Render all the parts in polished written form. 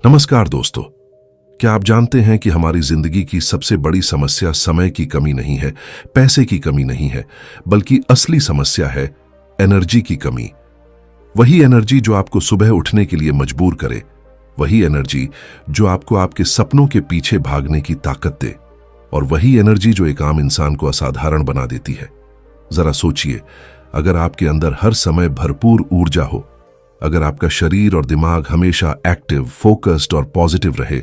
नमस्कार दोस्तों। क्या आप जानते हैं कि हमारी जिंदगी की सबसे बड़ी समस्या समय की कमी नहीं है, पैसे की कमी नहीं है, बल्कि असली समस्या है एनर्जी की कमी। वही एनर्जी जो आपको सुबह उठने के लिए मजबूर करे, वही एनर्जी जो आपको आपके सपनों के पीछे भागने की ताकत दे, और वही एनर्जी जो एक आम इंसान को असाधारण बना देती है। जरा सोचिए, अगर आपके अंदर हर समय भरपूर ऊर्जा हो, अगर आपका शरीर और दिमाग हमेशा एक्टिव, फोकस्ड और पॉजिटिव रहे,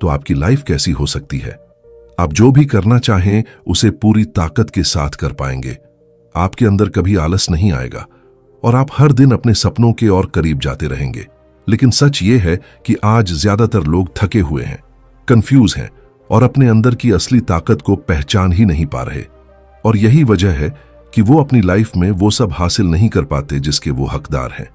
तो आपकी लाइफ कैसी हो सकती है। आप जो भी करना चाहें उसे पूरी ताकत के साथ कर पाएंगे। आपके अंदर कभी आलस नहीं आएगा और आप हर दिन अपने सपनों के और करीब जाते रहेंगे। लेकिन सच ये है कि आज ज्यादातर लोग थके हुए हैं, कंफ्यूज हैं और अपने अंदर की असली ताकत को पहचान ही नहीं पा रहे। और यही वजह है कि वो अपनी लाइफ में वो सब हासिल नहीं कर पाते जिसके वो हकदार हैं।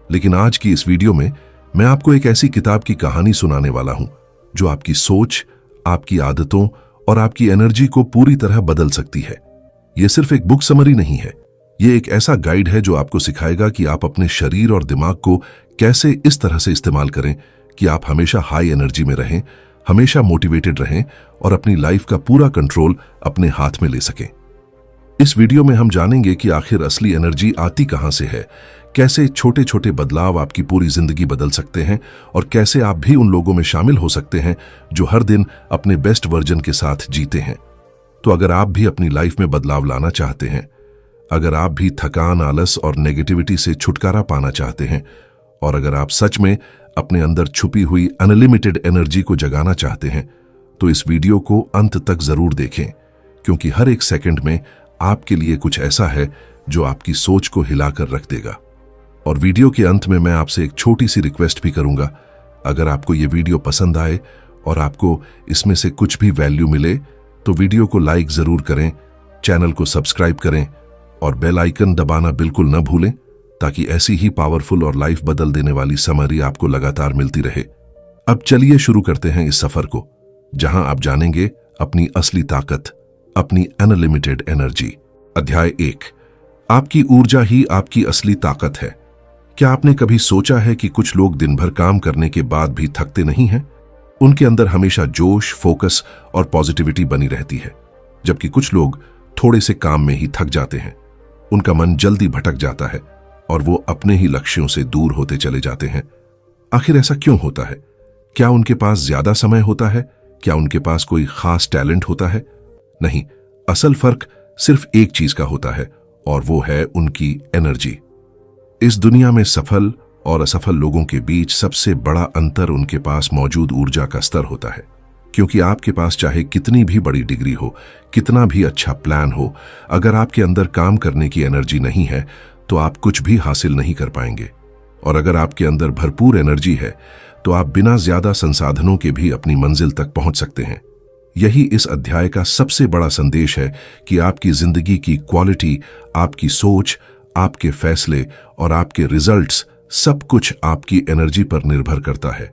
लेकिन आज की इस वीडियो में मैं आपको एक ऐसी किताब की कहानी सुनाने वाला हूं जो आपकी सोच, आपकी आदतों और आपकी एनर्जी को पूरी तरह बदल सकती है। यह सिर्फ एक बुक समरी नहीं है, यह एक ऐसा गाइड है जो आपको सिखाएगा कि आप अपने शरीर और दिमाग को कैसे इस तरह से इस्तेमाल करें कि आप हमेशा हाई एनर्जी में रहें, हमेशा मोटिवेटेड रहें और अपनी लाइफ का पूरा कंट्रोल अपने हाथ में ले सकें। इस वीडियो में हम जानेंगे कि आखिर असली एनर्जी आती कहां से है, कैसे छोटे छोटे बदलाव आपकी पूरी जिंदगी बदल सकते हैं और कैसे आप भी उन लोगों में शामिल हो सकते हैं जो हर दिन अपने बेस्ट वर्जन के साथ जीते हैं। तो अगर आप भी अपनी लाइफ में बदलाव लाना चाहते हैं, अगर आप भी थकान, आलस और नेगेटिविटी से छुटकारा पाना चाहते हैं, और अगर आप सच में अपने अंदर छुपी हुई अनलिमिटेड एनर्जी को जगाना चाहते हैं, तो इस वीडियो को अंत तक जरूर देखें, क्योंकि हर एक सेकंड में आपके लिए कुछ ऐसा है जो आपकी सोच को हिलाकर रख देगा। और वीडियो के अंत में मैं आपसे एक छोटी सी रिक्वेस्ट भी करूंगा। अगर आपको ये वीडियो पसंद आए और आपको इसमें से कुछ भी वैल्यू मिले तो वीडियो को लाइक जरूर करें, चैनल को सब्सक्राइब करें और बेल आइकन दबाना बिल्कुल न भूलें, ताकि ऐसी ही पावरफुल और लाइफ बदल देने वाली समरी आपको लगातार मिलती रहे। अब चलिए शुरू करते हैं इस सफर को, जहां आप जानेंगे अपनी असली ताकत, अपनी अनलिमिटेड एनर्जी। अध्याय 1, आपकी ऊर्जा ही आपकी असली ताकत है। क्या आपने कभी सोचा है कि कुछ लोग दिन भर काम करने के बाद भी थकते नहीं हैं? उनके अंदर हमेशा जोश, फोकस और पॉजिटिविटी बनी रहती है, जबकि कुछ लोग थोड़े से काम में ही थक जाते हैं। उनका मन जल्दी भटक जाता है और वो अपने ही लक्ष्यों से दूर होते चले जाते हैं। आखिर ऐसा क्यों होता है? क्या उनके पास ज्यादा समय होता है? क्या उनके पास कोई खास टैलेंट होता है? नहीं, असल फर्क सिर्फ एक चीज का होता है, और वो है उनकी एनर्जी। इस दुनिया में सफल और असफल लोगों के बीच सबसे बड़ा अंतर उनके पास मौजूद ऊर्जा का स्तर होता है। क्योंकि आपके पास चाहे कितनी भी बड़ी डिग्री हो, कितना भी अच्छा प्लान हो, अगर आपके अंदर काम करने की एनर्जी नहीं है तो आप कुछ भी हासिल नहीं कर पाएंगे। और अगर आपके अंदर भरपूर एनर्जी है तो आप बिना ज्यादा संसाधनों के भी अपनी मंजिल तक पहुंच सकते हैं। यही इस अध्याय का सबसे बड़ा संदेश है कि आपकी जिंदगी की क्वालिटी, आपकी सोच, आपके फैसले और आपके रिजल्ट्स, सब कुछ आपकी एनर्जी पर निर्भर करता है।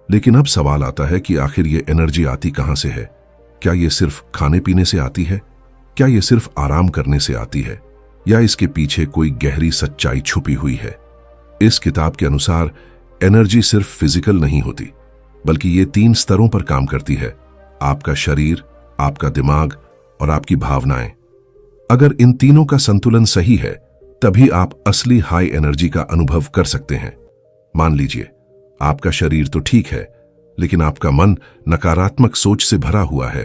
लेकिन अब सवाल आता है कि आखिर ये एनर्जी आती कहां से है? क्या ये सिर्फ खाने पीने से आती है? क्या ये सिर्फ आराम करने से आती है? या इसके पीछे कोई गहरी सच्चाई छुपी हुई है? इस किताब के अनुसार एनर्जी सिर्फ फिजिकल नहीं होती, बल्कि ये 3 स्तरों पर काम करती है: आपका शरीर, आपका दिमाग और आपकी भावनाएं। अगर इन तीनों का संतुलन सही है, तभी आप असली हाई एनर्जी का अनुभव कर सकते हैं। मान लीजिए, आपका शरीर तो ठीक है, लेकिन आपका मन नकारात्मक सोच से भरा हुआ है,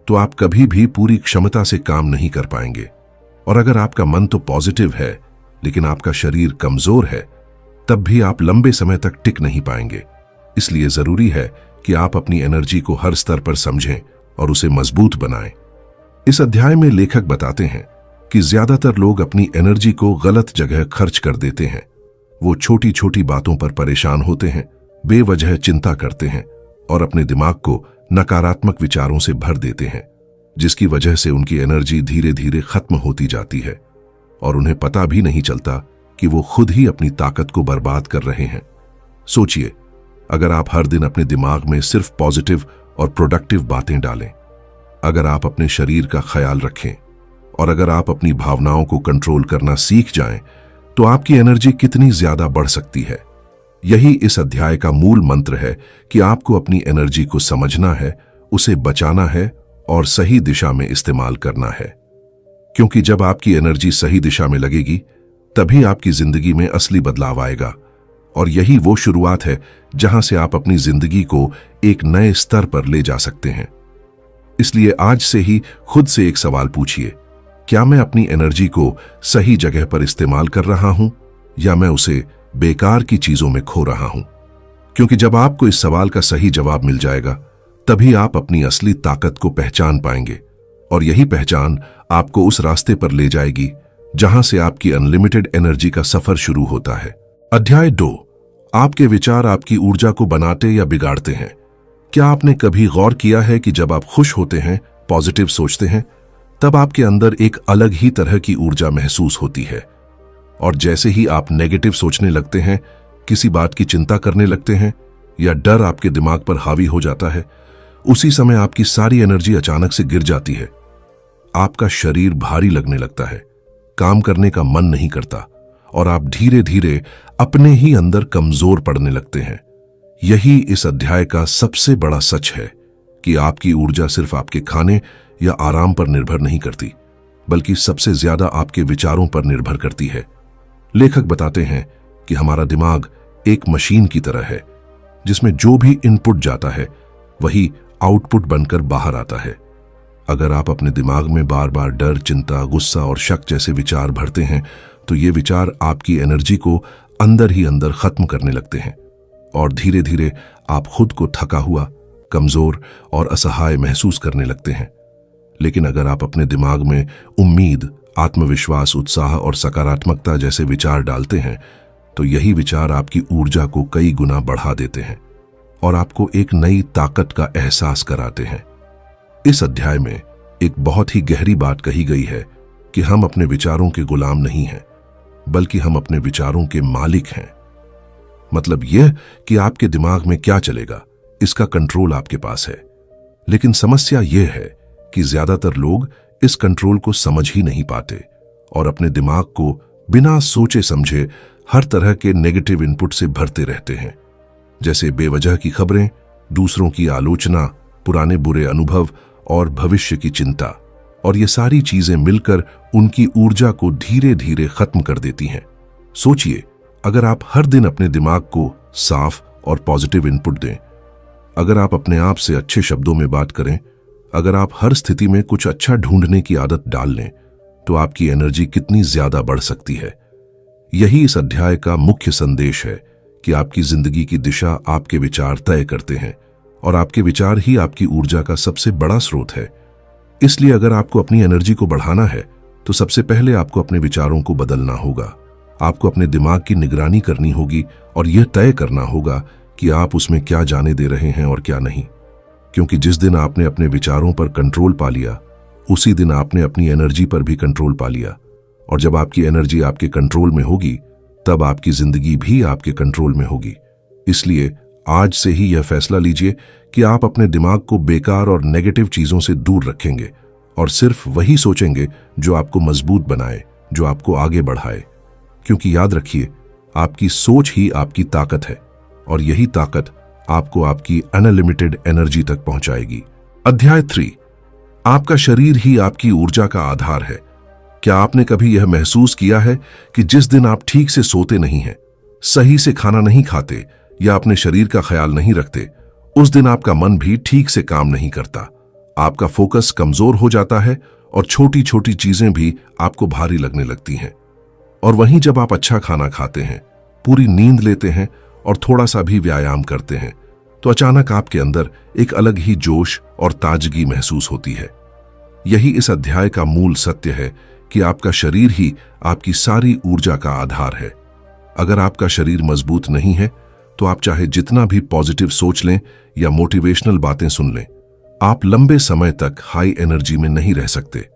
तो आप कभी भी पूरी क्षमता से काम नहीं कर पाएंगे। और अगर आपका मन तो पॉजिटिव है, लेकिन आपका शरीर कमजोर है, तब भी आप लंबे समय तक टिक नहीं पाएंगे। इसलिए जरूरी है कि आप अपनी एनर्जी को हर स्तर पर समझें और उसे मजबूत बनाएं। इस अध्याय में लेखक बताते हैं कि ज्यादातर लोग अपनी एनर्जी को गलत जगह खर्च कर देते हैं। वो छोटी छोटी बातों पर परेशान होते हैं, बेवजह चिंता करते हैं और अपने दिमाग को नकारात्मक विचारों से भर देते हैं, जिसकी वजह से उनकी एनर्जी धीरे धीरे खत्म होती जाती है और उन्हें पता भी नहीं चलता कि वो खुद ही अपनी ताकत को बर्बाद कर रहे हैं। सोचिए, अगर आप हर दिन अपने दिमाग में सिर्फ पॉजिटिव और प्रोडक्टिव बातें डालें, अगर आप अपने शरीर का ख्याल रखें और अगर आप अपनी भावनाओं को कंट्रोल करना सीख जाएं, तो आपकी एनर्जी कितनी ज्यादा बढ़ सकती है। यही इस अध्याय का मूल मंत्र है कि आपको अपनी एनर्जी को समझना है, उसे बचाना है और सही दिशा में इस्तेमाल करना है। क्योंकि जब आपकी एनर्जी सही दिशा में लगेगी, तभी आपकी जिंदगी में असली बदलाव आएगा। और यही वो शुरुआत है जहां से आप अपनी जिंदगी को एक नए स्तर पर ले जा सकते हैं। इसलिए आज से ही खुद से एक सवाल पूछिए, क्या मैं अपनी एनर्जी को सही जगह पर इस्तेमाल कर रहा हूं या मैं उसे बेकार की चीजों में खो रहा हूं? क्योंकि जब आपको इस सवाल का सही जवाब मिल जाएगा, तभी आप अपनी असली ताकत को पहचान पाएंगे। और यही पहचान आपको उस रास्ते पर ले जाएगी जहां से आपकी अनलिमिटेड एनर्जी का सफर शुरू होता है। अध्याय 2, आपके विचार आपकी ऊर्जा को बनाते या बिगाड़ते हैं। क्या आपने कभी गौर किया है कि जब आप खुश होते हैं, पॉजिटिव सोचते हैं, तब आपके अंदर एक अलग ही तरह की ऊर्जा महसूस होती है, और जैसे ही आप नेगेटिव सोचने लगते हैं, किसी बात की चिंता करने लगते हैं या डर आपके दिमाग पर हावी हो जाता है, उसी समय आपकी सारी एनर्जी अचानक से गिर जाती है। आपका शरीर भारी लगने लगता है, काम करने का मन नहीं करता और आप धीरे धीरे अपने ही अंदर कमजोर पड़ने लगते हैं। यही इस अध्याय का सबसे बड़ा सच है कि आपकी ऊर्जा सिर्फ आपके खाने या आराम पर निर्भर नहीं करती, बल्कि सबसे ज्यादा आपके विचारों पर निर्भर करती है। लेखक बताते हैं कि हमारा दिमाग एक मशीन की तरह है, जिसमें जो भी इनपुट जाता है वही आउटपुट बनकर बाहर आता है। अगर आप अपने दिमाग में बार बार डर, चिंता, गुस्सा और शक जैसे विचार भरते हैं, तो ये विचार आपकी एनर्जी को अंदर ही अंदर खत्म करने लगते हैं और धीरे धीरे आप खुद को थका हुआ, कमजोर और असहाय महसूस करने लगते हैं। लेकिन अगर आप अपने दिमाग में उम्मीद, आत्मविश्वास, उत्साह और सकारात्मकता जैसे विचार डालते हैं, तो यही विचार आपकी ऊर्जा को कई गुना बढ़ा देते हैं और आपको एक नई ताकत का एहसास कराते हैं। इस अध्याय में एक बहुत ही गहरी बात कही गई है कि हम अपने विचारों के गुलाम नहीं हैं, बल्कि हम अपने विचारों के मालिक हैं। मतलब यह कि आपके दिमाग में क्या चलेगा, इसका कंट्रोल आपके पास है। लेकिन समस्या यह है कि ज्यादातर लोग इस कंट्रोल को समझ ही नहीं पाते और अपने दिमाग को बिना सोचे समझे हर तरह के नेगेटिव इनपुट से भरते रहते हैं, जैसे बेवजह की खबरें, दूसरों की आलोचना, पुराने बुरे अनुभव और भविष्य की चिंता। और ये सारी चीजें मिलकर उनकी ऊर्जा को धीरे धीरे खत्म कर देती हैं। सोचिए, अगर आप हर दिन अपने दिमाग को साफ और पॉजिटिव इनपुट दें, अगर आप अपने आप से अच्छे शब्दों में बात करें, अगर आप हर स्थिति में कुछ अच्छा ढूंढने की आदत डाल लें, तो आपकी एनर्जी कितनी ज्यादा बढ़ सकती है। यही इस अध्याय का मुख्य संदेश है कि आपकी जिंदगी की दिशा आपके विचार तय करते हैं और आपके विचार ही आपकी ऊर्जा का सबसे बड़ा स्रोत है। इसलिए अगर आपको अपनी एनर्जी को बढ़ाना है, तो सबसे पहले आपको अपने विचारों को बदलना होगा। आपको अपने दिमाग की निगरानी करनी होगी और यह तय करना होगा कि आप उसमें क्या जाने दे रहे हैं और क्या नहीं। क्योंकि जिस दिन आपने अपने विचारों पर कंट्रोल पा लिया, उसी दिन आपने अपनी एनर्जी पर भी कंट्रोल पा लिया। और जब आपकी एनर्जी आपके कंट्रोल में होगी, तब आपकी जिंदगी भी आपके कंट्रोल में होगी। इसलिए आज से ही यह फैसला लीजिए कि आप अपने दिमाग को बेकार और नेगेटिव चीजों से दूर रखेंगे और सिर्फ वही सोचेंगे जो आपको मजबूत बनाए, जो आपको आगे बढ़ाए। क्योंकि याद रखिए, आपकी सोच ही आपकी ताकत है और यही ताकत आपको आपकी अनलिमिटेड एनर्जी तक पहुंचाएगी। अध्याय 3, आपका शरीर ही आपकी ऊर्जा का आधार है। क्या आपने कभी यह महसूस किया है कि जिस दिन आप ठीक से सोते नहीं हैं, सही से खाना नहीं खाते या अपने शरीर का ख्याल नहीं रखते, उस दिन आपका मन भी ठीक से काम नहीं करता। आपका फोकस कमजोर हो जाता है और छोटी छोटी चीजें भी आपको भारी लगने लगती हैं। और वहीं जब आप अच्छा खाना खाते हैं, पूरी नींद लेते हैं और थोड़ा सा भी व्यायाम करते हैं, तो अचानक आपके अंदर एक अलग ही जोश और ताजगी महसूस होती है। यही इस अध्याय का मूल सत्य है कि आपका शरीर ही आपकी सारी ऊर्जा का आधार है। अगर आपका शरीर मजबूत नहीं है, तो आप चाहे जितना भी पॉजिटिव सोच लें या मोटिवेशनल बातें सुन लें, आप लंबे समय तक हाई एनर्जी में नहीं रह सकते।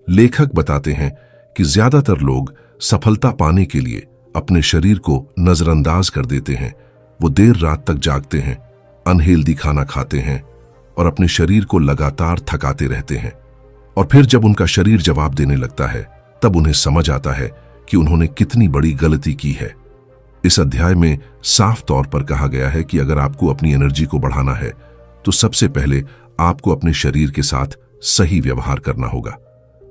लेखक बताते हैं कि ज्यादातर लोग सफलता पाने के लिए अपने शरीर को नजरअंदाज कर देते हैं। वो देर रात तक जागते हैं, अनहेल्दी खाना खाते हैं और अपने शरीर को लगातार थकाते रहते हैं। और फिर जब उनका शरीर जवाब देने लगता है, तब उन्हें समझ आता है कि उन्होंने कितनी बड़ी गलती की है। इस अध्याय में साफ तौर पर कहा गया है कि अगर आपको अपनी एनर्जी को बढ़ाना है तो सबसे पहले आपको अपने शरीर के साथ सही व्यवहार करना होगा।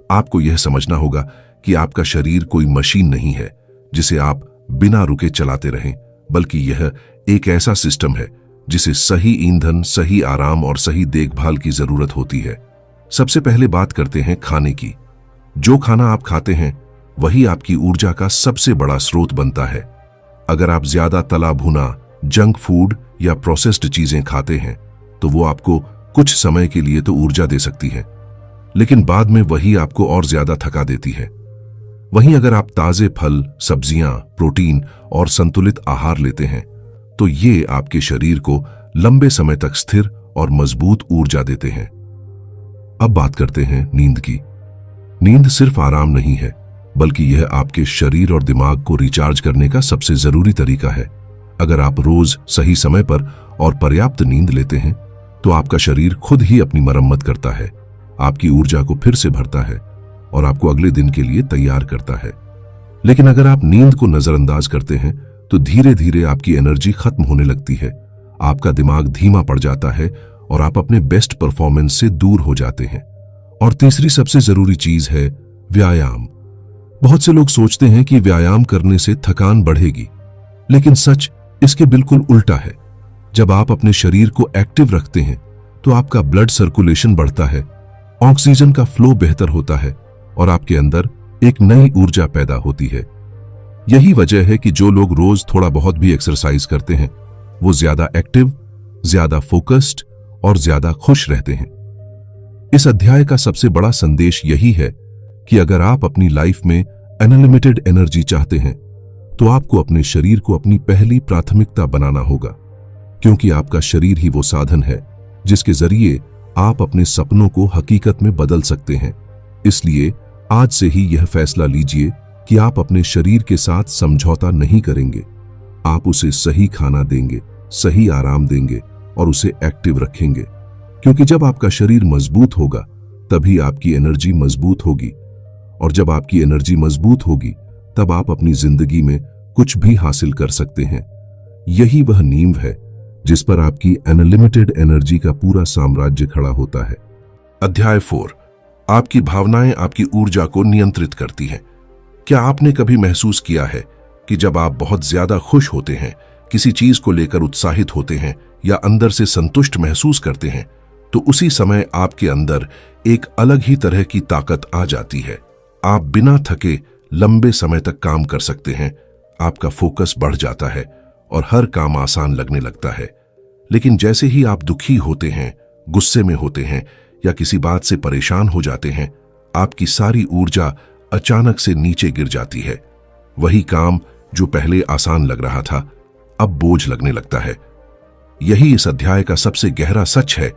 आपको यह समझना होगा कि आपका शरीर कोई मशीन नहीं है जिसे आप बिना रुके चलाते रहें, बल्कि यह एक ऐसा सिस्टम है जिसे सही ईंधन, सही आराम और सही देखभाल की जरूरत होती है। सबसे पहले बात करते हैं खाने की। जो खाना आप खाते हैं वही आपकी ऊर्जा का सबसे बड़ा स्रोत बनता है। अगर आप ज्यादा तला भुना, जंक फूड या प्रोसेस्ड चीजें खाते हैं तो वो आपको कुछ समय के लिए तो ऊर्जा दे सकती है, लेकिन बाद में वही आपको और ज्यादा थका देती है। वहीं अगर आप ताजे फल, सब्जियां, प्रोटीन और संतुलित आहार लेते हैं तो ये आपके शरीर को लंबे समय तक स्थिर और मजबूत ऊर्जा देते हैं। अब बात करते हैं नींद की। नींद सिर्फ आराम नहीं है, बल्कि यह आपके शरीर और दिमाग को रिचार्ज करने का सबसे जरूरी तरीका है। अगर आप रोज सही समय पर और पर्याप्त नींद लेते हैं तो आपका शरीर खुद ही अपनी मरम्मत करता है, आपकी ऊर्जा को फिर से भरता है और आपको अगले दिन के लिए तैयार करता है। लेकिन अगर आप नींद को नजरअंदाज करते हैं तो धीरे धीरे आपकी एनर्जी खत्म होने लगती है, आपका दिमाग धीमा पड़ जाता है और आप अपने बेस्ट परफॉर्मेंस से दूर हो जाते हैं। और तीसरी सबसे जरूरी चीज है व्यायाम। बहुत से लोग सोचते हैं कि व्यायाम करने से थकान बढ़ेगी, लेकिन सच इसके बिल्कुल उल्टा है। जब आप अपने शरीर को एक्टिव रखते हैं तो आपका ब्लड सर्कुलेशन बढ़ता है, ऑक्सीजन का फ्लो बेहतर होता है और आपके अंदर एक नई ऊर्जा पैदा होती है। यही वजह है कि जो लोग रोज थोड़ा बहुत भी एक्सरसाइज करते हैं वो ज्यादा एक्टिव, ज्यादा फोकस्ड और ज्यादा खुश रहते हैं। इस अध्याय का सबसे बड़ा संदेश यही है कि अगर आप अपनी लाइफ में अनलिमिटेड एनर्जी चाहते हैं तो आपको अपने शरीर को अपनी पहली प्राथमिकता बनाना होगा, क्योंकि आपका शरीर ही वो साधन है जिसके जरिए आप अपने सपनों को हकीकत में बदल सकते हैं। इसलिए आज से ही यह फैसला लीजिए कि आप अपने शरीर के साथ समझौता नहीं करेंगे। आप उसे सही खाना देंगे, सही आराम देंगे और उसे एक्टिव रखेंगे, क्योंकि जब आपका शरीर मजबूत होगा तभी आपकी एनर्जी मजबूत होगी, और जब आपकी एनर्जी मजबूत होगी तब आप अपनी जिंदगी में कुछ भी हासिल कर सकते हैं। यही वह नींव है जिस पर आपकी अनलिमिटेड एनर्जी का पूरा साम्राज्य खड़ा होता है। अध्याय 4, आपकी भावनाएं आपकी ऊर्जा को नियंत्रित करती हैं। क्या आपने कभी महसूस किया है कि जब आप बहुत ज्यादा खुश होते हैं, किसी चीज को लेकर उत्साहित होते हैं या अंदर से संतुष्ट महसूस करते हैं, तो उसी समय आपके अंदर एक अलग ही तरह की ताकत आ जाती है। आप बिना थके लंबे समय तक काम कर सकते हैं, आपका फोकस बढ़ जाता है और हर काम आसान लगने लगता है। लेकिन जैसे ही आप दुखी होते हैं, गुस्से में होते हैं या किसी बात से परेशान हो जाते हैं, आपकी सारी ऊर्जा अचानक से नीचे गिर जाती है। वही काम जो पहले आसान लग रहा था अब बोझ लगने लगता है। यही इस अध्याय का सबसे गहरा सच है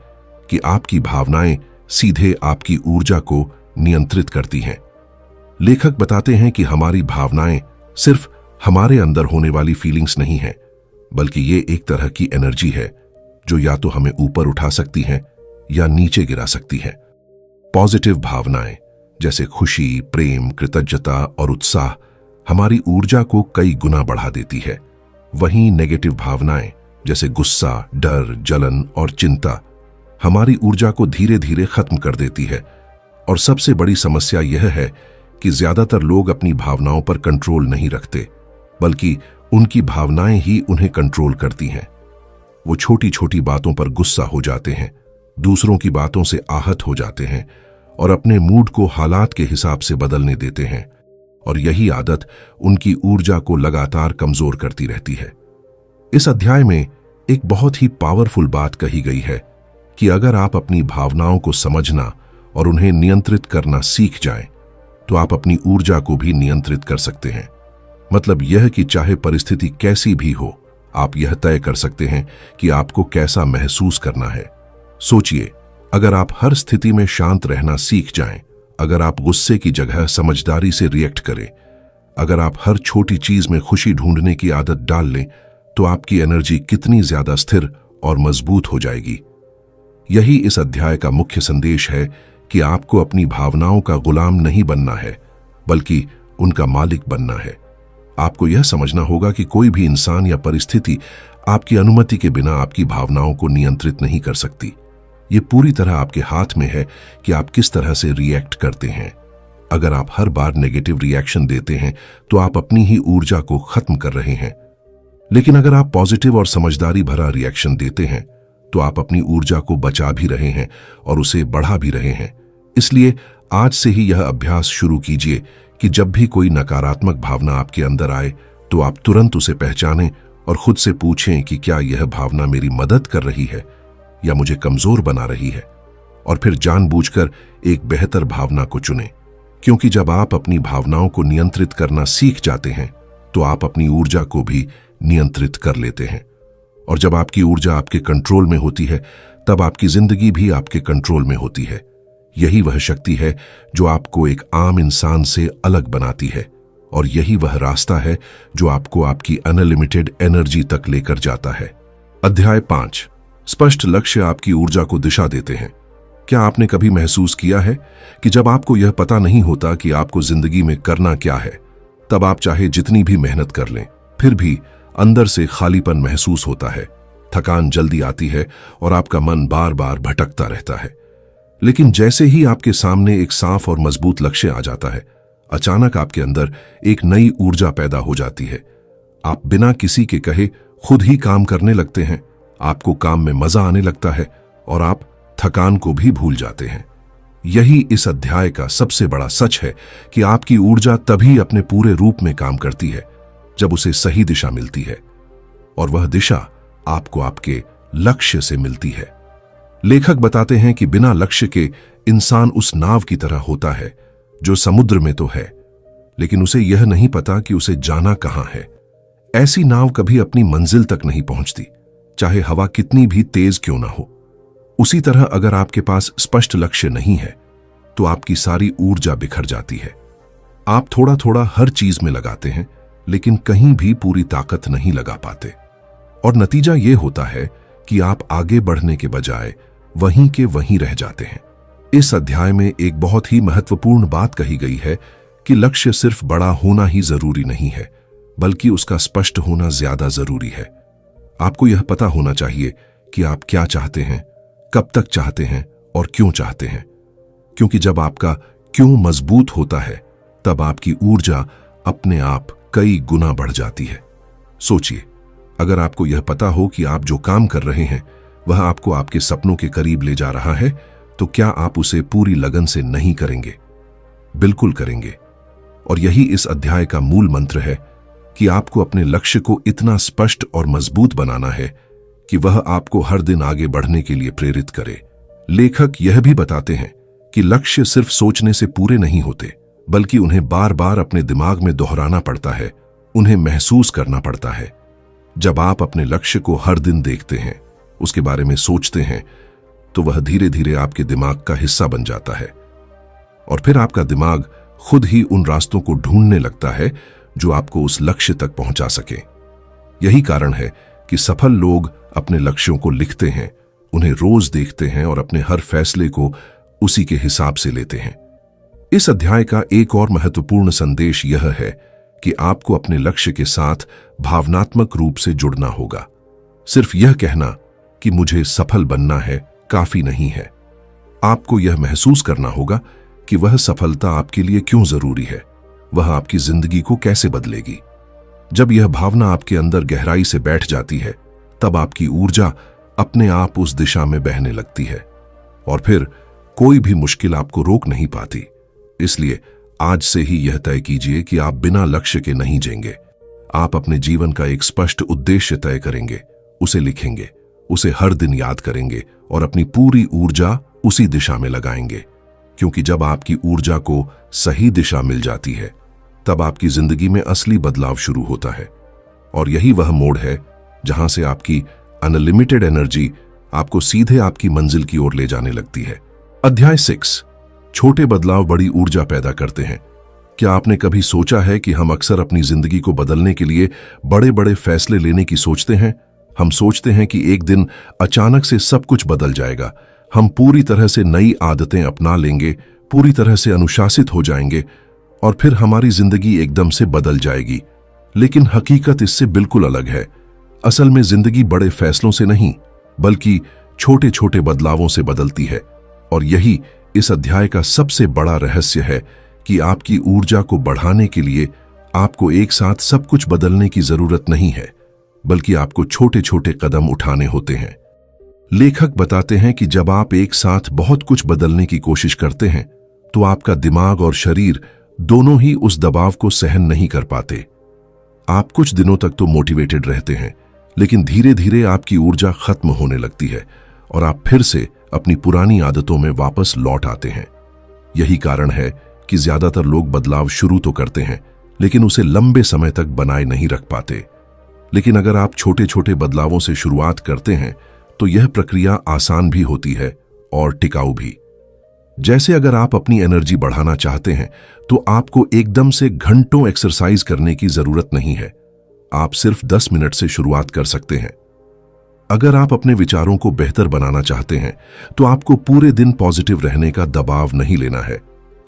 कि आपकी भावनाएं सीधे आपकी ऊर्जा को नियंत्रित करती हैं। लेखक बताते हैं कि हमारी भावनाएं सिर्फ हमारे अंदर होने वाली फीलिंग्स नहीं है, बल्कि ये एक तरह की एनर्जी है जो या तो हमें ऊपर उठा सकती है या नीचे गिरा सकती है। पॉजिटिव भावनाएं जैसे खुशी, प्रेम, कृतज्ञता और उत्साह हमारी ऊर्जा को कई गुना बढ़ा देती है। वहीं नेगेटिव भावनाएं जैसे गुस्सा, डर, जलन और चिंता हमारी ऊर्जा को धीरे धीरे खत्म कर देती है। और सबसे बड़ी समस्या यह है कि ज्यादातर लोग अपनी भावनाओं पर कंट्रोल नहीं रखते, बल्कि उनकी भावनाएं ही उन्हें कंट्रोल करती हैं। वो छोटी छोटी बातों पर गुस्सा हो जाते हैं, दूसरों की बातों से आहत हो जाते हैं और अपने मूड को हालात के हिसाब से बदलने देते हैं, और यही आदत उनकी ऊर्जा को लगातार कमजोर करती रहती है। इस अध्याय में एक बहुत ही पावरफुल बात कही गई है कि अगर आप अपनी भावनाओं को समझना और उन्हें नियंत्रित करना सीख जाएं, तो आप अपनी ऊर्जा को भी नियंत्रित कर सकते हैं। मतलब यह कि चाहे परिस्थिति कैसी भी हो, आप यह तय कर सकते हैं कि आपको कैसा महसूस करना है। सोचिए, अगर आप हर स्थिति में शांत रहना सीख जाएं, अगर आप गुस्से की जगह समझदारी से रिएक्ट करें, अगर आप हर छोटी चीज में खुशी ढूंढने की आदत डाल लें, तो आपकी एनर्जी कितनी ज्यादा स्थिर और मजबूत हो जाएगी। यही इस अध्याय का मुख्य संदेश है कि आपको अपनी भावनाओं का गुलाम नहीं बनना है, बल्कि उनका मालिक बनना है। आपको यह समझना होगा कि कोई भी इंसान या परिस्थिति आपकी अनुमति के बिना आपकी भावनाओं को नियंत्रित नहीं कर सकती। ये पूरी तरह आपके हाथ में है कि आप किस तरह से रिएक्ट करते हैं। अगर आप हर बार नेगेटिव रिएक्शन देते हैं तो आप अपनी ही ऊर्जा को खत्म कर रहे हैं। लेकिन अगर आप पॉजिटिव और समझदारी भरा रिएक्शन देते हैं तो आप अपनी ऊर्जा को बचा भी रहे हैं और उसे बढ़ा भी रहे हैं। इसलिए आज से ही यह अभ्यास शुरू कीजिए कि जब भी कोई नकारात्मक भावना आपके अंदर आए तो आप तुरंत उसे पहचानें और खुद से पूछें कि क्या यह भावना मेरी मदद कर रही है या मुझे कमजोर बना रही है, और फिर जानबूझकर एक बेहतर भावना को चुनें। क्योंकि जब आप अपनी भावनाओं को नियंत्रित करना सीख जाते हैं तो आप अपनी ऊर्जा को भी नियंत्रित कर लेते हैं, और जब आपकी ऊर्जा आपके कंट्रोल में होती है तब आपकी जिंदगी भी आपके कंट्रोल में होती है। यही वह शक्ति है जो आपको एक आम इंसान से अलग बनाती है, और यही वह रास्ता है जो आपको आपकी अनलिमिटेड एनर्जी तक लेकर जाता है। अध्याय 5। स्पष्ट लक्ष्य आपकी ऊर्जा को दिशा देते हैं। क्या आपने कभी महसूस किया है कि जब आपको यह पता नहीं होता कि आपको जिंदगी में करना क्या है, तब आप चाहे जितनी भी मेहनत कर लें फिर भी अंदर से खालीपन महसूस होता है, थकान जल्दी आती है और आपका मन बार बार भटकता रहता है। लेकिन जैसे ही आपके सामने एक साफ और मजबूत लक्ष्य आ जाता है, अचानक आपके अंदर एक नई ऊर्जा पैदा हो जाती है। आप बिना किसी के कहे खुद ही काम करने लगते हैं, आपको काम में मजा आने लगता है और आप थकान को भी भूल जाते हैं। यही इस अध्याय का सबसे बड़ा सच है कि आपकी ऊर्जा तभी अपने पूरे रूप में काम करती है जब उसे सही दिशा मिलती है, और वह दिशा आपको आपके लक्ष्य से मिलती है। लेखक बताते हैं कि बिना लक्ष्य के इंसान उस नाव की तरह होता है जो समुद्र में तो है, लेकिन उसे यह नहीं पता कि उसे जाना कहां है। ऐसी नाव कभी अपनी मंजिल तक नहीं पहुंचती, चाहे हवा कितनी भी तेज क्यों ना हो। उसी तरह अगर आपके पास स्पष्ट लक्ष्य नहीं है तो आपकी सारी ऊर्जा बिखर जाती है। आप थोड़ा थोड़ा हर चीज में लगाते हैं, लेकिन कहीं भी पूरी ताकत नहीं लगा पाते, और नतीजा यह होता है कि आप आगे बढ़ने के बजाय वहीं के वहीं रह जाते हैं। इस अध्याय में एक बहुत ही महत्वपूर्ण बात कही गई है कि लक्ष्य सिर्फ बड़ा होना ही जरूरी नहीं है, बल्कि उसका स्पष्ट होना ज्यादा जरूरी है। आपको यह पता होना चाहिए कि आप क्या चाहते हैं, कब तक चाहते हैं और क्यों चाहते हैं, क्योंकि जब आपका क्यों मजबूत होता है तब आपकी ऊर्जा अपने आप कई गुना बढ़ जाती है। सोचिए, अगर आपको यह पता हो कि आप जो काम कर रहे हैं वह आपको आपके सपनों के करीब ले जा रहा है, तो क्या आप उसे पूरी लगन से नहीं करेंगे? बिल्कुल करेंगे। और यही इस अध्याय का मूल मंत्र है कि आपको अपने लक्ष्य को इतना स्पष्ट और मजबूत बनाना है कि वह आपको हर दिन आगे बढ़ने के लिए प्रेरित करे। लेखक यह भी बताते हैं कि लक्ष्य सिर्फ सोचने से पूरे नहीं होते, बल्कि उन्हें बार बार अपने दिमाग में दोहराना पड़ता है, उन्हें महसूस करना पड़ता है। जब आप अपने लक्ष्य को हर दिन देखते हैं, उसके बारे में सोचते हैं, तो वह धीरे धीरे आपके दिमाग का हिस्सा बन जाता है, और फिर आपका दिमाग खुद ही उन रास्तों को ढूंढने लगता है जो आपको उस लक्ष्य तक पहुंचा सके। यही कारण है कि सफल लोग अपने लक्ष्यों को लिखते हैं, उन्हें रोज देखते हैं और अपने हर फैसले को उसी के हिसाब से लेते हैं। इस अध्याय का एक और महत्वपूर्ण संदेश यह है कि आपको अपने लक्ष्य के साथ भावनात्मक रूप से जुड़ना होगा। सिर्फ यह कहना कि मुझे सफल बनना है काफी नहीं है। आपको यह महसूस करना होगा कि वह सफलता आपके लिए क्यों जरूरी है, वह आपकी जिंदगी को कैसे बदलेगी। जब यह भावना आपके अंदर गहराई से बैठ जाती है, तब आपकी ऊर्जा अपने आप उस दिशा में बहने लगती है, और फिर कोई भी मुश्किल आपको रोक नहीं पाती। इसलिए आज से ही यह तय कीजिए कि आप बिना लक्ष्य के नहीं जिएंगे। आप अपने जीवन का एक स्पष्ट उद्देश्य तय करेंगे, उसे लिखेंगे, उसे हर दिन याद करेंगे और अपनी पूरी ऊर्जा उसी दिशा में लगाएंगे। क्योंकि जब आपकी ऊर्जा को सही दिशा मिल जाती है, तब आपकी जिंदगी में असली बदलाव शुरू होता है, और यही वह मोड़ है जहां से आपकी अनलिमिटेड एनर्जी आपको सीधे आपकी मंजिल की ओर ले जाने लगती है। अध्याय 6। छोटे बदलाव बड़ी ऊर्जा पैदा करते हैं। क्या आपने कभी सोचा है कि हम अक्सर अपनी जिंदगी को बदलने के लिए बड़े बड़े फैसले लेने की सोचते हैं? हम सोचते हैं कि एक दिन अचानक से सब कुछ बदल जाएगा, हम पूरी तरह से नई आदतें अपना लेंगे, पूरी तरह से अनुशासित हो जाएंगे, और फिर हमारी जिंदगी एकदम से बदल जाएगी। लेकिन हकीकत इससे बिल्कुल अलग है। असल में जिंदगी बड़े फैसलों से नहीं, बल्कि छोटे छोटे बदलावों से बदलती है। और यही इस अध्याय का सबसे बड़ा रहस्य है कि आपकी ऊर्जा को बढ़ाने के लिए आपको एक साथ सब कुछ बदलने की जरूरत नहीं है, बल्कि आपको छोटे छोटे कदम उठाने होते हैं। लेखक बताते हैं कि जब आप एक साथ बहुत कुछ बदलने की कोशिश करते हैं तो आपका दिमाग और शरीर दोनों ही उस दबाव को सहन नहीं कर पाते। आप कुछ दिनों तक तो मोटिवेटेड रहते हैं, लेकिन धीरे धीरे आपकी ऊर्जा खत्म होने लगती है और आप फिर से अपनी पुरानी आदतों में वापस लौट आते हैं। यही कारण है कि ज्यादातर लोग बदलाव शुरू तो करते हैं, लेकिन उसे लंबे समय तक बनाए नहीं रख पाते। लेकिन अगर आप छोटे छोटे बदलावों से शुरुआत करते हैं तो यह प्रक्रिया आसान भी होती है और टिकाऊ भी। जैसे अगर आप अपनी एनर्जी बढ़ाना चाहते हैं तो आपको एकदम से घंटों एक्सरसाइज करने की जरूरत नहीं है। आप सिर्फ 10 मिनट से शुरुआत कर सकते हैं। अगर आप अपने विचारों को बेहतर बनाना चाहते हैं तो आपको पूरे दिन पॉजिटिव रहने का दबाव नहीं लेना है।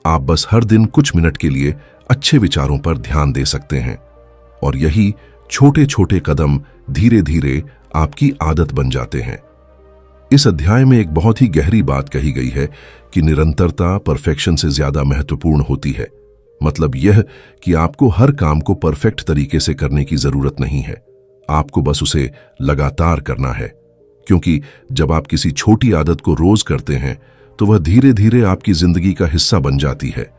आप बस हर दिन कुछ मिनट के लिए अच्छे विचारों पर ध्यान दे सकते हैं, और यही छोटे छोटे कदम धीरे धीरे आपकी आदत बन जाते हैं। इस अध्याय में एक बहुत ही गहरी बात कही गई है कि निरंतरता परफेक्शन से ज्यादा महत्वपूर्ण होती है। मतलब यह कि आपको हर काम को परफेक्ट तरीके से करने की जरूरत नहीं है, आपको बस उसे लगातार करना है। क्योंकि जब आप किसी छोटी आदत को रोज करते हैं तो वह धीरे धीरे आपकी जिंदगी का हिस्सा बन जाती है,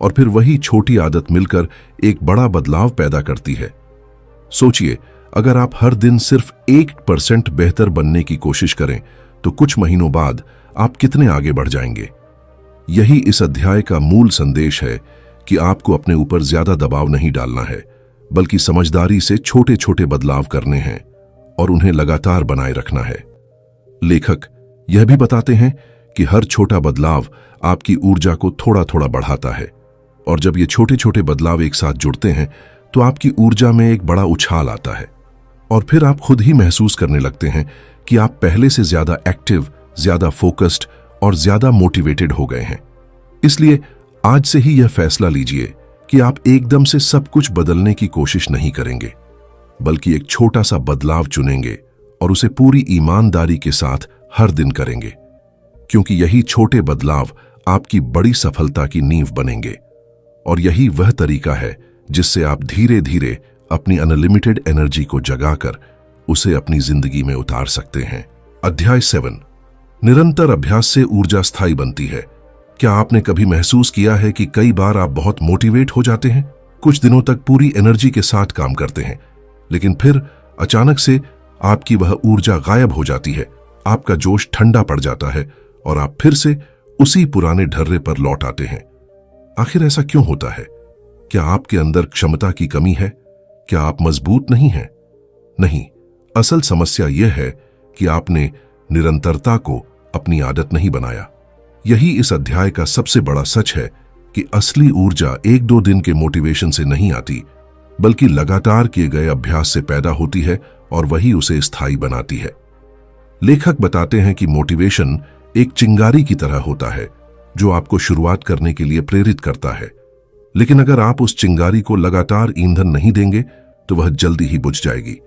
और फिर वही छोटी आदत मिलकर एक बड़ा बदलाव पैदा करती है। सोचिए, अगर आप हर दिन सिर्फ 1% बेहतर बनने की कोशिश करें तो कुछ महीनों बाद आप कितने आगे बढ़ जाएंगे। यही इस अध्याय का मूल संदेश है कि आपको अपने ऊपर ज्यादा दबाव नहीं डालना है, बल्कि समझदारी से छोटे छोटे बदलाव करने हैं और उन्हें लगातार बनाए रखना है। लेखक यह भी बताते हैं कि हर छोटा बदलाव आपकी ऊर्जा को थोड़ा थोड़ा बढ़ाता है, और जब ये छोटे छोटे बदलाव एक साथ जुड़ते हैं तो आपकी ऊर्जा में एक बड़ा उछाल आता है, और फिर आप खुद ही महसूस करने लगते हैं कि आप पहले से ज्यादा एक्टिव, ज्यादा फोकस्ड और ज्यादा मोटिवेटेड हो गए हैं। इसलिए आज से ही यह फैसला लीजिए कि आप एकदम से सब कुछ बदलने की कोशिश नहीं करेंगे, बल्कि एक छोटा सा बदलाव चुनेंगे और उसे पूरी ईमानदारी के साथ हर दिन करेंगे। क्योंकि यही छोटे बदलाव आपकी बड़ी सफलता की नींव बनेंगे, और यही वह तरीका है जिससे आप धीरे धीरे अपनी अनलिमिटेड एनर्जी को जगाकर उसे अपनी जिंदगी में उतार सकते हैं। अध्याय 7, निरंतर अभ्यास से ऊर्जा स्थायी बनती है। क्या आपने कभी महसूस किया है कि कई बार आप बहुत मोटिवेट हो जाते हैं, कुछ दिनों तक पूरी एनर्जी के साथ काम करते हैं, लेकिन फिर अचानक से आपकी वह ऊर्जा गायब हो जाती है, आपका जोश ठंडा पड़ जाता है और आप फिर से उसी पुराने ढर्रे पर लौट आते हैं। आखिर ऐसा क्यों होता है? क्या आपके अंदर क्षमता की कमी है? क्या आप मजबूत नहीं हैं? नहीं, असल समस्या यह है कि आपने निरंतरता को अपनी आदत नहीं बनाया। यही इस अध्याय का सबसे बड़ा सच है कि असली ऊर्जा 1-2 दिन के मोटिवेशन से नहीं आती, बल्कि लगातार किए गए अभ्यास से पैदा होती है, और वही उसे स्थायी बनाती है। लेखक बताते हैं कि मोटिवेशन एक चिंगारी की तरह होता है जो आपको शुरुआत करने के लिए प्रेरित करता है, लेकिन अगर आप उस चिंगारी को लगातार ईंधन नहीं देंगे तो वह जल्दी ही बुझ जाएगी।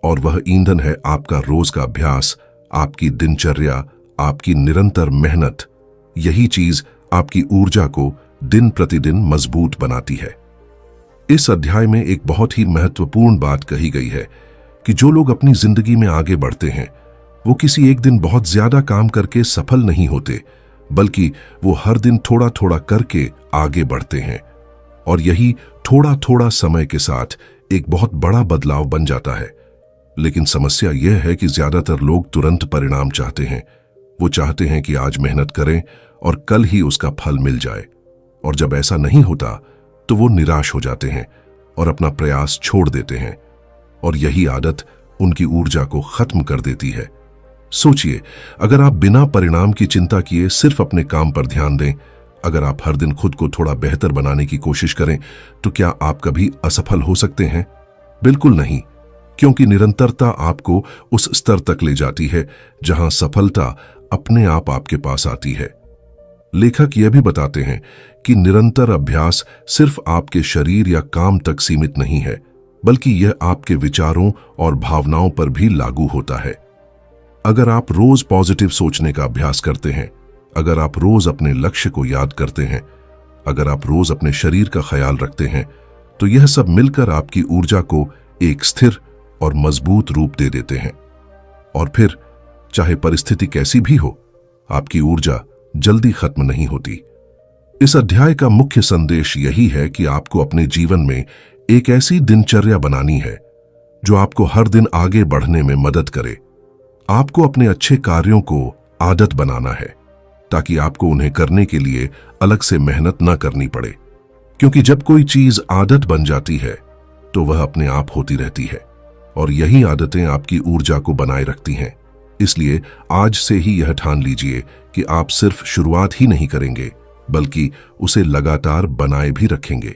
और वह ईंधन है आपका रोज का अभ्यास, आपकी दिनचर्या, आपकी निरंतर मेहनत। यही चीज आपकी ऊर्जा को दिन प्रतिदिन मजबूत बनाती है। इस अध्याय में एक बहुत ही महत्वपूर्ण बात कही गई है कि जो लोग अपनी जिंदगी में आगे बढ़ते हैं वो किसी एक दिन बहुत ज्यादा काम करके सफल नहीं होते, बल्कि वो हर दिन थोड़ा थोड़ा करके आगे बढ़ते हैं, और यही थोड़ा थोड़ा समय के साथ एक बहुत बड़ा बदलाव बन जाता है। लेकिन समस्या यह है कि ज्यादातर लोग तुरंत परिणाम चाहते हैं। वो चाहते हैं कि आज मेहनत करें और कल ही उसका फल मिल जाए, और जब ऐसा नहीं होता तो वो निराश हो जाते हैं और अपना प्रयास छोड़ देते हैं, और यही आदत उनकी ऊर्जा को खत्म कर देती है। सोचिए, अगर आप बिना परिणाम की चिंता किए सिर्फ अपने काम पर ध्यान दें, अगर आप हर दिन खुद को थोड़ा बेहतर बनाने की कोशिश करें, तो क्या आप कभी असफल हो सकते हैं? बिल्कुल नहीं, क्योंकि निरंतरता आपको उस स्तर तक ले जाती है जहां सफलता अपने आप आपके पास आती है। लेखक यह भी बताते हैं कि निरंतर अभ्यास सिर्फ आपके शरीर या काम तक सीमित नहीं है, बल्कि यह आपके विचारों और भावनाओं पर भी लागू होता है। अगर आप रोज पॉजिटिव सोचने का अभ्यास करते हैं, अगर आप रोज अपने लक्ष्य को याद करते हैं, अगर आप रोज अपने शरीर का ख्याल रखते हैं, तो यह सब मिलकर आपकी ऊर्जा को एक स्थिर और मजबूत रूप दे देते हैं। और फिर चाहे परिस्थिति कैसी भी हो, आपकी ऊर्जा जल्दी खत्म नहीं होती। इस अध्याय का मुख्य संदेश यही है कि आपको अपने जीवन में एक ऐसी दिनचर्या बनानी है जो आपको हर दिन आगे बढ़ने में मदद करे। आपको अपने अच्छे कार्यों को आदत बनाना है ताकि आपको उन्हें करने के लिए अलग से मेहनत न करनी पड़े, क्योंकि जब कोई चीज आदत बन जाती है तो वह अपने आप होती रहती है और यही आदतें आपकी ऊर्जा को बनाए रखती हैं। इसलिए आज से ही यह ठान लीजिए कि आप सिर्फ शुरुआत ही नहीं करेंगे बल्कि उसे लगातार बनाए भी रखेंगे,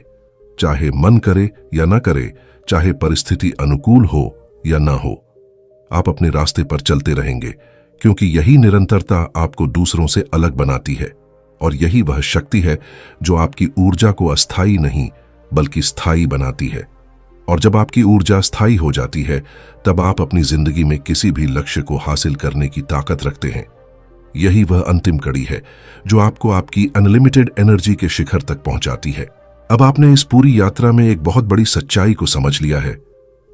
चाहे मन करे या ना करे, चाहे परिस्थिति अनुकूल हो या ना हो। आप अपने रास्ते पर चलते रहेंगे, क्योंकि यही निरंतरता आपको दूसरों से अलग बनाती है और यही वह शक्ति है जो आपकी ऊर्जा को अस्थायी नहीं बल्कि स्थायी बनाती है। और जब आपकी ऊर्जा स्थायी हो जाती है, तब आप अपनी जिंदगी में किसी भी लक्ष्य को हासिल करने की ताकत रखते हैं। यही वह अंतिम कड़ी है जो आपको आपकी अनलिमिटेड एनर्जी के शिखर तक पहुंचाती है। अब आपने इस पूरी यात्रा में एक बहुत बड़ी सच्चाई को समझ लिया है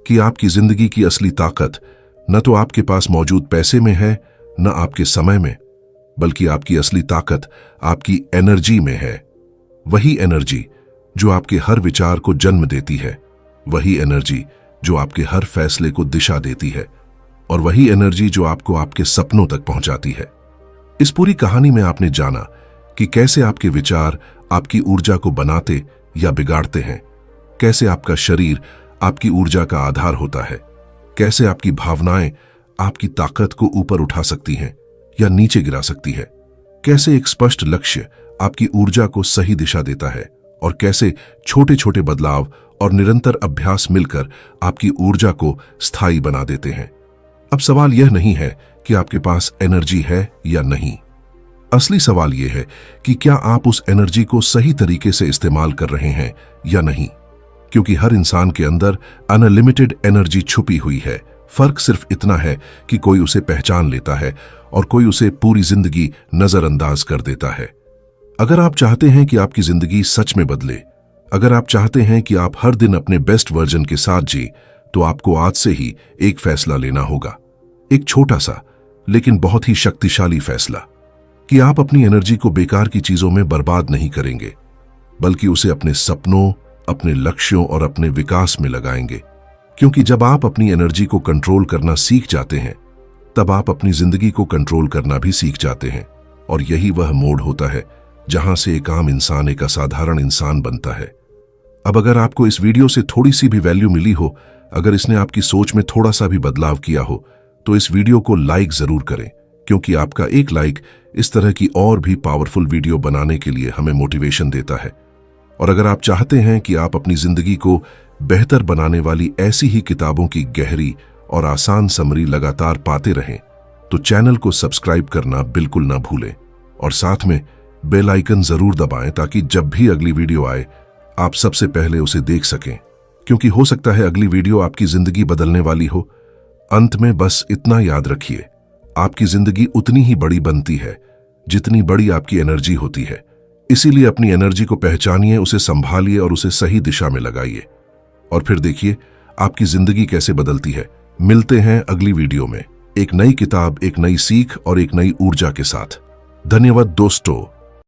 कि आपकी जिंदगी की असली ताकत न तो आपके पास मौजूद पैसे में है, न आपके समय में, बल्कि आपकी असली ताकत आपकी एनर्जी में है। वही एनर्जी जो आपके हर विचार को जन्म देती है, वही एनर्जी जो आपके हर फैसले को दिशा देती है, और वही एनर्जी जो आपको आपके सपनों तक पहुंचाती है। इस पूरी कहानी में आपने जाना कि कैसे आपके विचार आपकी ऊर्जा को बनाते या बिगाड़ते हैं, कैसे आपका शरीर आपकी ऊर्जा का आधार होता है, कैसे आपकी भावनाएं आपकी ताकत को ऊपर उठा सकती हैं या नीचे गिरा सकती है, कैसे एक स्पष्ट लक्ष्य आपकी ऊर्जा को सही दिशा देता है, और कैसे छोटे छोटे बदलाव और निरंतर अभ्यास मिलकर आपकी ऊर्जा को स्थायी बना देते हैं। अब सवाल यह नहीं है कि आपके पास एनर्जी है या नहीं। असली सवाल यह है कि क्या आप उस एनर्जी को सही तरीके से इस्तेमाल कर रहे हैं या नहीं, क्योंकि हर इंसान के अंदर अनलिमिटेड एनर्जी छुपी हुई है। फर्क सिर्फ इतना है कि कोई उसे पहचान लेता है और कोई उसे पूरी जिंदगी नजरअंदाज कर देता है। अगर आप चाहते हैं कि आपकी जिंदगी सच में बदले, अगर आप चाहते हैं कि आप हर दिन अपने बेस्ट वर्जन के साथ जी, तो आपको आज से ही एक फैसला लेना होगा। एक छोटा सा लेकिन बहुत ही शक्तिशाली फैसला कि आप अपनी एनर्जी को बेकार की चीजों में बर्बाद नहीं करेंगे, बल्कि उसे अपने सपनों, अपने लक्ष्यों और अपने विकास में लगाएंगे। क्योंकि जब आप अपनी एनर्जी को कंट्रोल करना सीख जाते हैं, तब आप अपनी जिंदगी को कंट्रोल करना भी सीख जाते हैं। और यही वह मोड़ होता है जहां से एक आम इंसान एक असाधारण इंसान बनता है। अब अगर आपको इस वीडियो से थोड़ी सी भी वैल्यू मिली हो, अगर इसने आपकी सोच में थोड़ा सा भी बदलाव किया हो, तो इस वीडियो को लाइक जरूर करें, क्योंकि आपका एक लाइक इस तरह की और भी पावरफुल वीडियो बनाने के लिए हमें मोटिवेशन देता है। और अगर आप चाहते हैं कि आप अपनी जिंदगी को बेहतर बनाने वाली ऐसी ही किताबों की गहरी और आसान समरी लगातार पाते रहें, तो चैनल को सब्सक्राइब करना बिल्कुल ना भूलें और साथ में बेल आइकन जरूर दबाएं, ताकि जब भी अगली वीडियो आए आप सबसे पहले उसे देख सकें, क्योंकि हो सकता है अगली वीडियो आपकी जिंदगी बदलने वाली हो। अंत में बस इतना याद रखिए, आपकी जिंदगी उतनी ही बड़ी बनती है जितनी बड़ी आपकी एनर्जी होती है। इसीलिए अपनी एनर्जी को पहचानिए, उसे संभालिए और उसे सही दिशा में लगाइए, और फिर देखिए आपकी जिंदगी कैसे बदलती है। मिलते हैं अगली वीडियो में एक नई किताब, एक नई सीख और एक नई ऊर्जा के साथ। धन्यवाद दोस्तों।